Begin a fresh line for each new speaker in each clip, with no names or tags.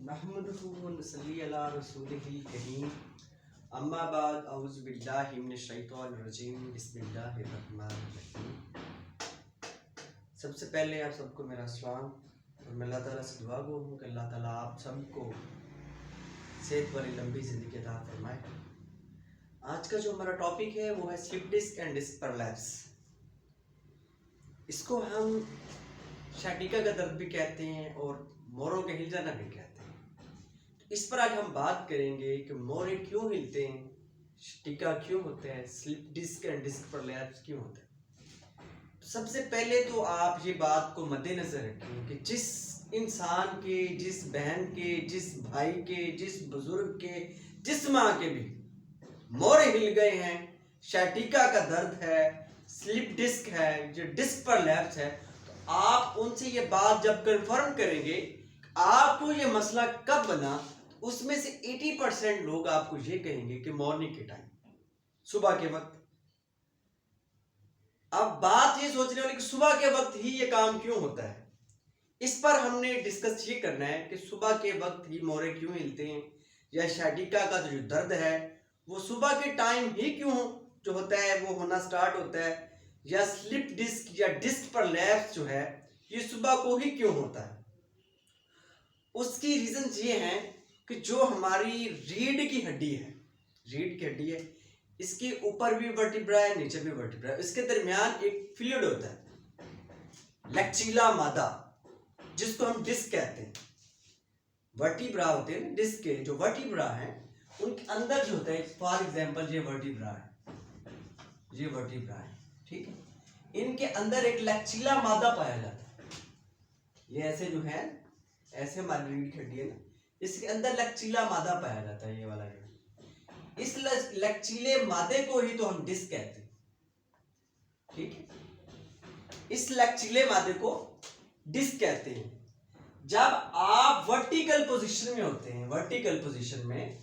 नहमदुहु व नसल्ली अला रसूलिहिल करीम अम्मा बाद औज़ु बिल्लाहि मिनश शैतानिर रजीम बिस्मिल्लाहिर रहमानिर रहीम। सबसे पहले आप सबको मेरा सलाम और मैं अल्लाह ताला से दुआ गो हूँ कि अल्लाह ताला आप सबको सेहत वाली लंबी ज़िंदगी अता फरमाए। आज का जो हमारा टॉपिक है वो है स्लिप डिस्क एंड डिस्क परलैप्स। इसको हम शाटिका का दर्द भी कहते हैं और मोरों के हिल जाना भी कहते हैं। इस पर आज हम बात करेंगे कि मोरे क्यों हिलते हैं, शाटिका क्यों होते हैं, स्लिप डिस्क एंड डिस्क परलैप्स क्यों होते हैं। सबसे पहले तो आप ये बात को मद्देनजर रखें कि जिस इंसान के, जिस बहन के, जिस भाई के, जिस बुजुर्ग के, जिस माँ के भी मोरे हिल गए हैं, शाटिका का दर्द है, स्लिप डिस्क है, जो डिस्क परलैप्स है, तो आप उनसे ये बात जब कंफर्म करेंगे आपको ये मसला कब बना, तो उसमें से 80% लोग आपको ये कहेंगे कि मॉर्निंग के टाइम, सुबह के वक्त। अब बात ये सोचने वाली कि सुबह के वक्त ही ये काम क्यों होता है, इस पर हमने डिस्कस ये करना है कि सुबह के वक्त ही मोरे क्यों हिलते हैं, या शाटिका का जो दर्द है वो सुबह के टाइम ही क्यों जो होता है वो होना स्टार्ट होता है, या स्लिप डिस्क या डिस्क परलैप्स जो है ये सुबह को ही क्यों होता है। उसकी रीजन ये है कि जो हमारी रीढ़ की हड्डी है, रीढ़ की हड्डी है, इसके ऊपर भी वर्टिब्रा है, नीचे भी वर्टिब्रा है, इसके दरमियान एक फ्लूइड होता है लचीला मादा, जिसको हम डिस्क कहते हैं। वर्टिब्रा होते हैं, डिस्क के जो वर्टिब्रा है उनके अंदर जो होता है, फॉर एग्जांपल ये वर्टिब्रा है, ये वर्टिब्रा है, ठीक है, इनके अंदर एक लचीला मादा पाया जाता है। ये ऐसे जो है, ऐसे हमारी रीढ़ की हड्डी है ना, इसके अंदर लचीला मादा पाया जाता है, ये वाला जो, इस लचीले मादे को ही तो हम डिस्क कहते हैं, ठीक है। इस लचीले मादे को डिस्क कहते हैं। जब आप वर्टिकल पोजीशन में होते हैं, वर्टिकल पोजीशन में,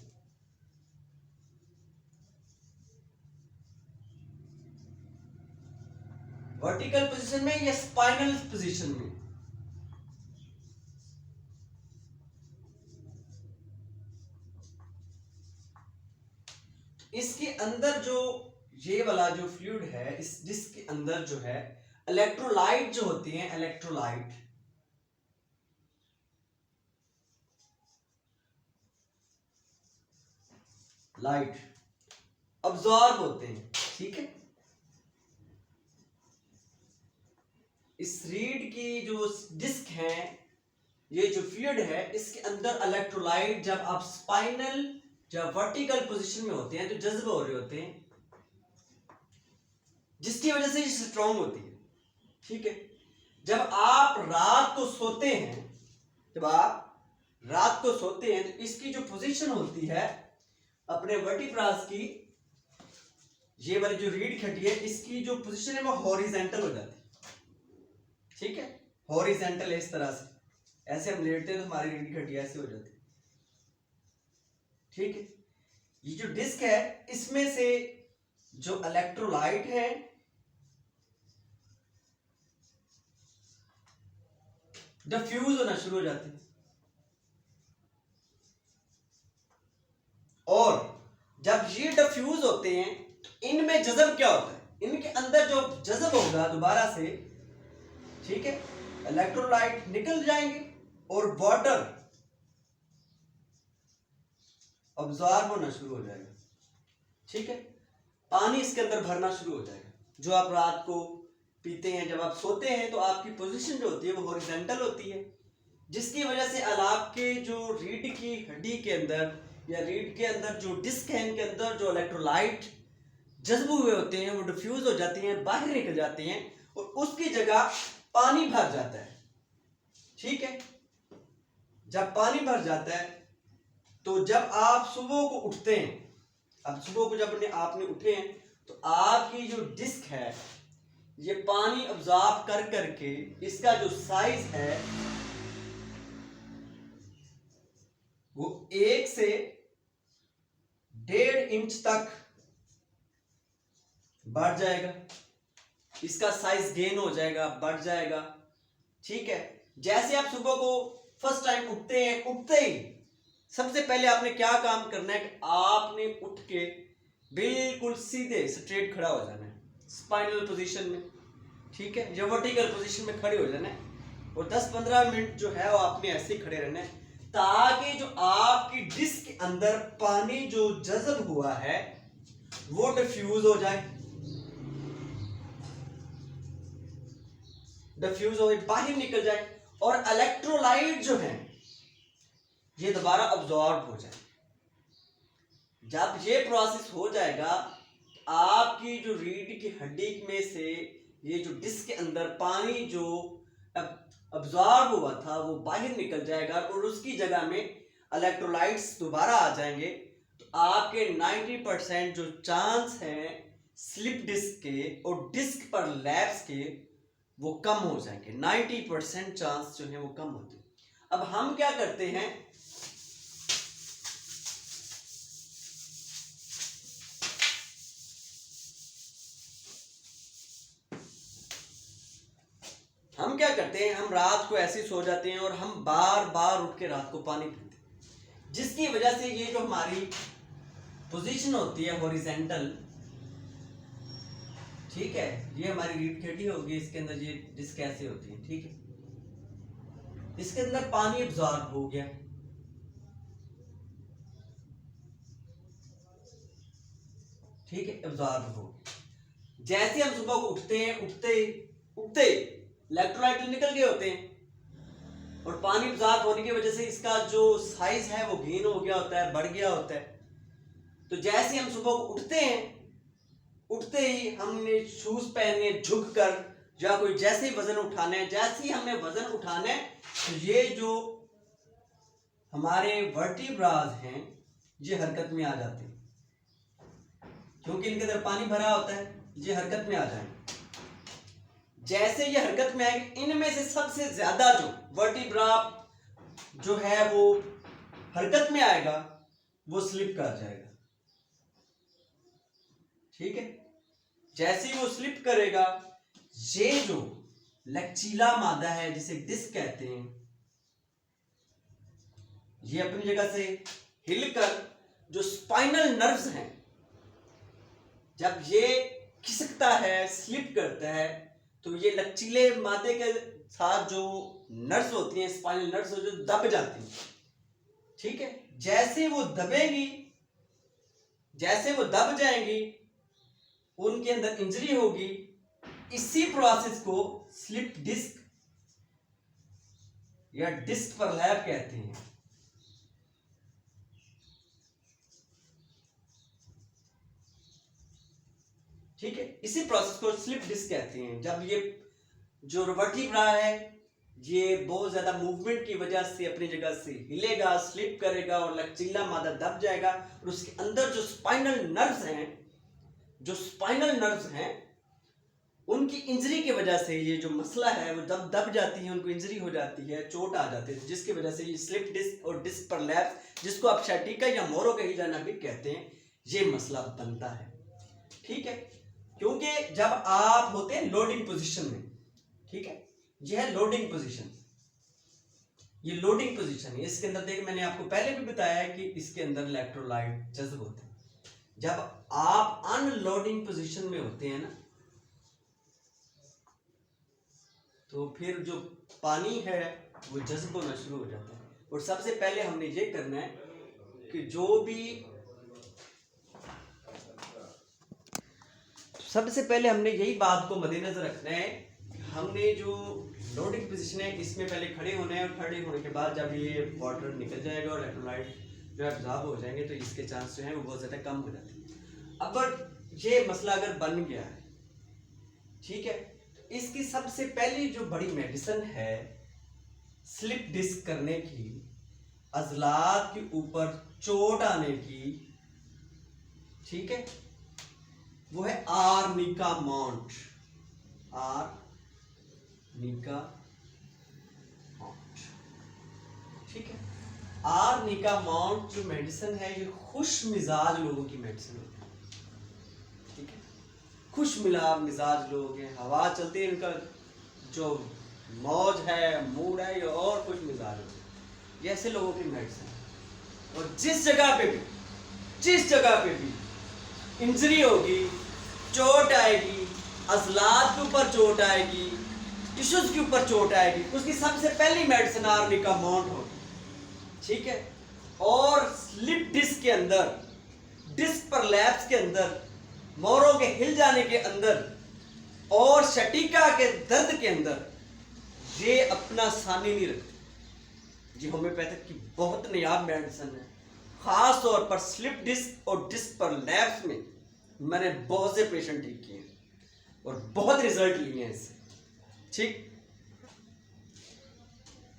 वर्टिकल पोजीशन में या स्पाइनल पोजीशन में, इसके अंदर जो ये वाला जो फ्लूइड है, इस डिस्क के अंदर जो है इलेक्ट्रोलाइट जो होती हैं, इलेक्ट्रोलाइट लाइट अब्सॉर्ब होते हैं, ठीक है। इस रीढ़ की जो डिस्क है, ये जो फ्लूइड है, इसके अंदर इलेक्ट्रोलाइट जब आप स्पाइनल जब वर्टिकल पोजीशन में होते हैं तो जज्ब हो रहे होते हैं, जिसकी वजह से ये स्ट्रांग होती है, ठीक है। जब आप रात को सोते हैं, जब आप रात को सोते हैं तो इसकी जो पोजीशन होती है अपने वर्टिब्रास की, ये वाली जो रीढ़ की हड्डी है, इसकी जो पोजीशन है वो हॉरिजॉन्टल हो जाती है, ठीक है, हॉरिजॉन्टल है। इस तरह से ऐसे हम लेटते हैं तो हमारी रीढ़ की हड्डी ऐसे हो जाती है, ठीक है। ये जो डिस्क है इसमें से जो इलेक्ट्रोलाइट है डिफ्यूज होना शुरू हो जाती है, और जब ये डिफ्यूज होते हैं तो इनमें जज़ब क्या होता है, इनके अंदर जो जज़ब होगा दोबारा से, ठीक है, इलेक्ट्रोलाइट निकल जाएंगे और वाटर अब्सॉर्ब होना शुरू हो जाएगा, ठीक है, पानी इसके अंदर भरना शुरू हो जाएगा। जो आप रात को पीते हैं, जब आप सोते हैं तो आपकी पोजीशन जो होती है वो हॉरिजॉन्टल होती है, जिसकी वजह से आपके जो रीढ़ की हड्डी के अंदर या रीढ़ के अंदर जो डिस्क है, इनके अंदर जो इलेक्ट्रोलाइट जज्ब हुए होते हैं वो डिफ्यूज हो जाती हैं, बाहर निकल जाते हैं और उसकी जगह पानी भर जाता है, ठीक है। जब पानी भर जाता है तो जब आप सुबह को उठते हैं, अब सुबह को जब आपने उठे हैं तो आपकी जो डिस्क है ये पानी अब्सॉर्ब कर करके इसका जो साइज है वो 1 से 1.5 इंच तक बढ़ जाएगा, इसका साइज गेन हो जाएगा, बढ़ जाएगा, ठीक है। जैसे आप सुबह को फर्स्ट टाइम उठते हैं, उठते ही सबसे पहले आपने क्या काम करना है कि आपने उठ के बिल्कुल सीधे स्ट्रेट खड़ा हो जाना है स्पाइनल पोजीशन में, ठीक है, या वर्टिकल पोजीशन में खड़े हो जाना है। और 10-15 मिनट जो है वो आपने ऐसे ही खड़े रहना है ताकि जो आपकी डिस्क के अंदर पानी जो जज़ब हुआ है वो डिफ्यूज हो जाए, डिफ्यूज हो बाहर निकल जाए और इलेक्ट्रोलाइट जो है ये दोबारा अब्जॉर्ब हो जाए। जब ये प्रोसेस हो जाएगा आपकी जो रीढ़ की हड्डी में से ये जो डिस्क के अंदर पानी जो अब्जॉर्ब हुआ था वो बाहर निकल जाएगा और उसकी जगह में इलेक्ट्रोलाइट्स दोबारा आ जाएंगे। तो आपके 90% जो चांस हैं स्लिप डिस्क के और डिस्क पर लैप्स के वो कम हो जाएंगे। 90% चांस जो है वो कम होते हैं। अब हम क्या करते हैं, हम रात को ऐसे सो जाते हैं और हम बार बार उठ के रात को पानी पीते हैं, जिसकी वजह से ये जो हमारी पोजीशन होती है हॉरिजॉन्टल, ठीक है, ये हमारी रीढ़ की हड्डी होगी, इसके अंदर ये डिस्क ऐसे होती है, ठीक है, इसके अंदर पानी अब्सॉर्ब हो गया, ठीक है, अब्सॉर्ब हो गया। जैसे हम सुबह को उठते हैं, उठते इलेक्ट्रोलाइट निकल गए होते हैं और पानी अब्सॉर्ब होने की वजह से इसका जो साइज है वो गेन हो गया होता है, बढ़ गया होता है। तो जैसे हम सुबह को उठते हैं, उठते ही हमने शूज पहने झुक कर या कोई जैसे ही वजन उठाना है, जैसे ही हमने वजन उठाना है तो ये जो हमारे वर्टिब्राज हैं ये हरकत में आ जाते हैं, क्योंकि इनके अंदर पानी भरा होता है, ये हरकत में आ जाएंगे। जैसे ये हरकत में आएंगे, इनमें से सबसे ज्यादा जो वर्टिब्रा जो है वो हरकत में आएगा वो स्लिप कर जाएगा, ठीक है। जैसे ही वो स्लिप करेगा, ये जो लचीला मादा है जिसे डिस्क कहते हैं, ये अपनी जगह से हिलकर जो स्पाइनल नर्व्स हैं, जब ये खिसकता है, स्लिप करता है, तो ये लचीले मादे के साथ जो नर्व्स होती हैं, स्पाइनल नर्व्स जो दब जाती हैं, ठीक है। जैसे वो दबेगी, जैसे वो दब जाएंगी, उनके अंदर इंजरी होगी। इसी प्रोसेस को स्लिप डिस्क या डिस्क परलैप कहते हैं, ठीक है। इसी प्रोसेस को स्लिप डिस्क कहते हैं। जब ये जो वर्टिब्रा है ये बहुत ज्यादा मूवमेंट की वजह से अपनी जगह से हिलेगा, स्लिप करेगा और लचीला मादा दब जाएगा और उसके अंदर जो स्पाइनल नर्व्स हैं, उनकी इंजरी की वजह से ये जो मसला है वो दब जाती है, उनको इंजरी हो जाती है, चोट आ जाती है, जिसकी वजह से ये स्लिप डिस्क और डिस्क परलैप्स, जिसको आप सैटिका या मोरो का हिलाना भी कहते हैं, ये मसला बनता है, ठीक है। क्योंकि जब आप होते हैं लोडिंग पोजीशन में, ठीक है, यह है लोडिंग पोजीशन, ये लोडिंग पोजीशन है। इसके अंदर देख, मैंने आपको पहले भी बताया है कि इसके अंदर इलेक्ट्रोलाइट जज्ब होते हैं। जब आप अनलोडिंग पोजीशन में होते हैं ना, तो फिर जो पानी है वो जज्ब होना शुरू हो जाता है। और सबसे पहले हमने ये करना है कि सबसे पहले हमने यही बात को मद्देनजर रखना है, हमने जो लोडिंग पोजीशन है इसमें पहले खड़े होना है, और खड़े होने के बाद जब ये वाटर निकल जाएगा और इलेक्ट्रोलाइट जो है अब्जॉर्ब हो जाएंगे तो इसके चांस जो है वो बहुत ज़्यादा कम हो जाते हैं। अब ये मसला अगर बन गया है, ठीक है, तो इसकी सबसे पहली जो बड़ी मेडिसिन है स्लिप डिस्क करने की, अजलात के ऊपर चोट आने की, ठीक है, वो है आर्निका माउंट। आर्निका माउंट, ठीक है। आर्निका माउंट जो मेडिसिन है ये खुश मिजाज लोगों की मेडिसिन है, ठीक है। खुश मिजाज लोग हैं, हवा चलती है, इनका जो मौज है, मूड है, ये और खुश मिजाज है। ये ऐसे लोगों की मेडिसिन। और जिस जगह पे भी इंजरी होगी, चोट आएगी, अजलात के ऊपर चोट आएगी, टिश्यूज के ऊपर चोट आएगी, उसकी सबसे पहली मेडिसिन आर्निका माउंट होगी, ठीक है। और स्लिप डिस्क के अंदर, डिस्क प्रलैप्स के अंदर, मोरों के हिल जाने के अंदर और शटिका के दर्द के अंदर ये अपना सानी नहीं रखती। ये होम्योपैथिक की बहुत नायाब मेडिसिन है। खास तौर पर स्लिप डिस्क और डिस्क प्रलैप्स में मैंने बहुत से पेशेंट ठीक किए और बहुत रिजल्ट लिए हैं इससे, ठीक।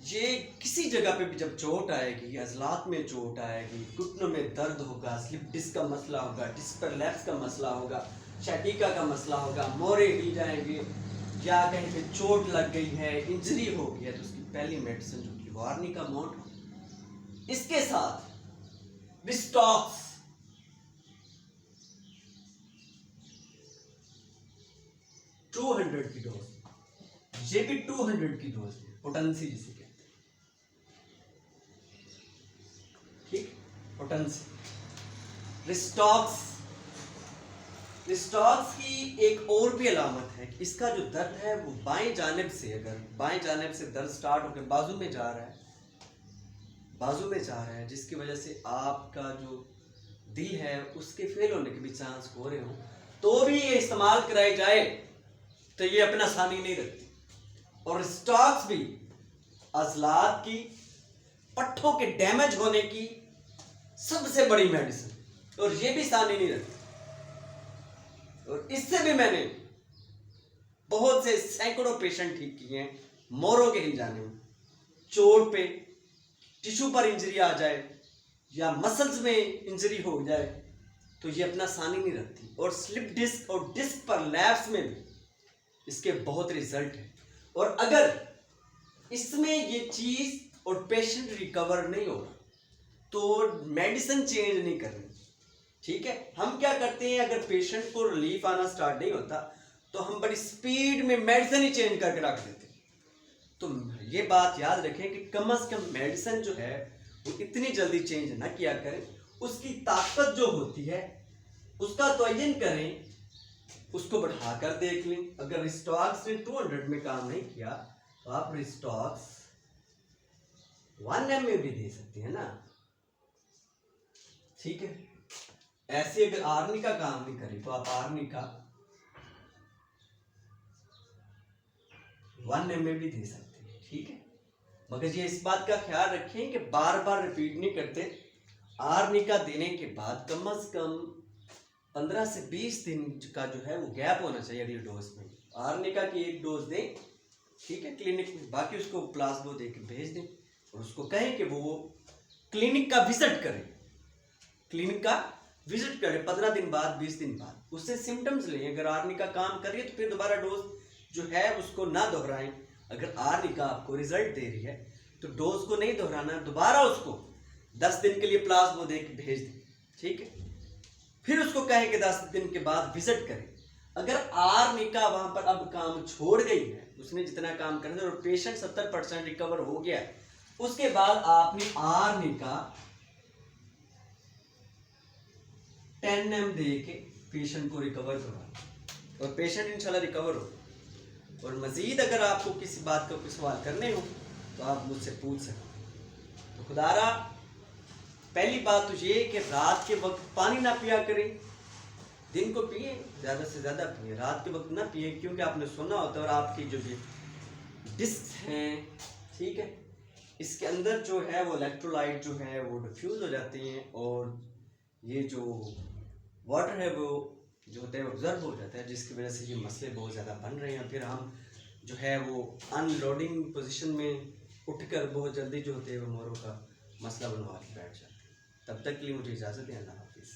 ये किसी जगह पे भी जब चोट आएगी, अजलात में चोट आएगी, घुटनों में दर्द होगा, स्लिप डिस्क का मसला होगा, डिस्क प्रलैप्स का मसला होगा, शैटिका का मसला होगा, मोरे हिल जाएंगे, या कहीं पे चोट लग गई है, इंजरी हो गई है, तो उसकी पहली मेडिसिन जो कि आर्निका माउंट। इसके साथ विस्टॉक्स, टू 200 की डोज, ये भी 200 की डोज है, पोटेंसी जिसे कहते हैं, ठीक। पोटेंसी विस्टॉक्स की एक और भी अलामत है कि इसका जो दर्द है वो बाएं जानिब से, अगर बाएं जानिब से दर्द स्टार्ट होकर बाजू में जा रहा है, जिसकी वजह से आपका जो दिल है उसके फेल होने के भी चांस हो रहे हो, तो भी ये इस्तेमाल कराई जाए तो ये अपना सानी नहीं रखती। और स्टॉक्स भी अजलात की, पट्ठों के डैमेज होने की सबसे बड़ी मेडिसिन, और ये भी सानी नहीं रखती। और इससे भी मैंने बहुत से सैकड़ों पेशेंट ठीक किए हैं। मोरों के हिल जाने में, चोट पे, टिश्यू पर इंजरी आ जाए या मसल्स में इंजरी हो जाए तो ये अपना सानी नहीं रखती। और स्लिप डिस्क और डिस्क पर लैप्स में भी इसके बहुत रिजल्ट है। और अगर इसमें ये चीज और पेशेंट रिकवर नहीं होगा तो मेडिसिन चेंज नहीं करनी, ठीक है। हम क्या करते हैं, अगर पेशेंट को रिलीफ आना स्टार्ट नहीं होता तो हम बड़ी स्पीड में मेडिसिन ही चेंज करके रख देते हैं। तो ये बात याद रखें कि कम से कम मेडिसिन जो है वो इतनी जल्दी चेंज ना किया करें। उसकी ताकत जो होती है उसका तयन करें, उसको बढ़ाकर देख लें। अगर रिस्टॉक्स ने 200 में काम नहीं किया तो आप रिस्टॉक्स 1 ml में भी दे सकते हैं ना, ठीक है। ऐसे अगर आर्निका काम नहीं करी तो आप आर्निका 1 ml भी दे सकते हैं, ठीक है। मगर ये इस बात का ख्याल रखें कि बार बार रिपीट नहीं करते। आर्निका देने के बाद कम से कम 15 से 20 दिन का जो है वो गैप होना चाहिए अगली डोज में। आर्निका की एक डोज दें, ठीक है, क्लिनिक में, बाकी उसको प्लाज्मो दे के भेज दें और उसको कहें कि वो क्लिनिक का विजिट करे, 15 दिन बाद, 20 दिन बाद, उससे सिम्टम्स लें। अगर आर्निका काम कर रही है तो फिर दोबारा डोज जो है उसको ना दोहराएं। अगर आर्निका आपको रिजल्ट दे रही है तो डोज को नहीं दोहराना, दोबारा उसको 10 दिन के लिए प्लाज्मो दे के भेज दें, ठीक है। फिर उसको कहें कि 10 दिन के बाद विजिट करें। अगर आर्निका वहां पर अब काम छोड़ गई है, उसने जितना काम करना है और पेशेंट 70% रिकवर हो गया है, उसके बाद आपने आर्निका 10 ml दे के पेशेंट को रिकवर करवाना और पेशेंट इंशाल्लाह रिकवर हो। और मजीद अगर आपको किसी बात का कोई सवाल करने हो तो आप मुझसे पूछ सकते हैं। तो खुदारा पहली बात तो ये कि रात के वक्त पानी ना पिया करें, दिन को पिए, ज़्यादा से ज़्यादा पिए, रात के वक्त ना पिए, क्योंकि आपने सुना होता है और आपकी जो डिस्क हैं, ठीक है, इसके अंदर जो है वो इलेक्ट्रोलाइट जो है वो डिफ्यूज़ हो जाते हैं और ये जो वाटर है वो जो होता है वो ऑब्जर्व हो जाता है, जिसकी वजह से ये मसले बहुत ज़्यादा बन रहे हैं। फिर हम जो है वो अनलोडिंग पोजीशन में उठकर बहुत जल्दी जो होते हैं वो मोरों का मसला बनवा के बैठ जाते हैं। तब तक के लिए मुझे इजाज़त दें। अल्लाह हाफिज़।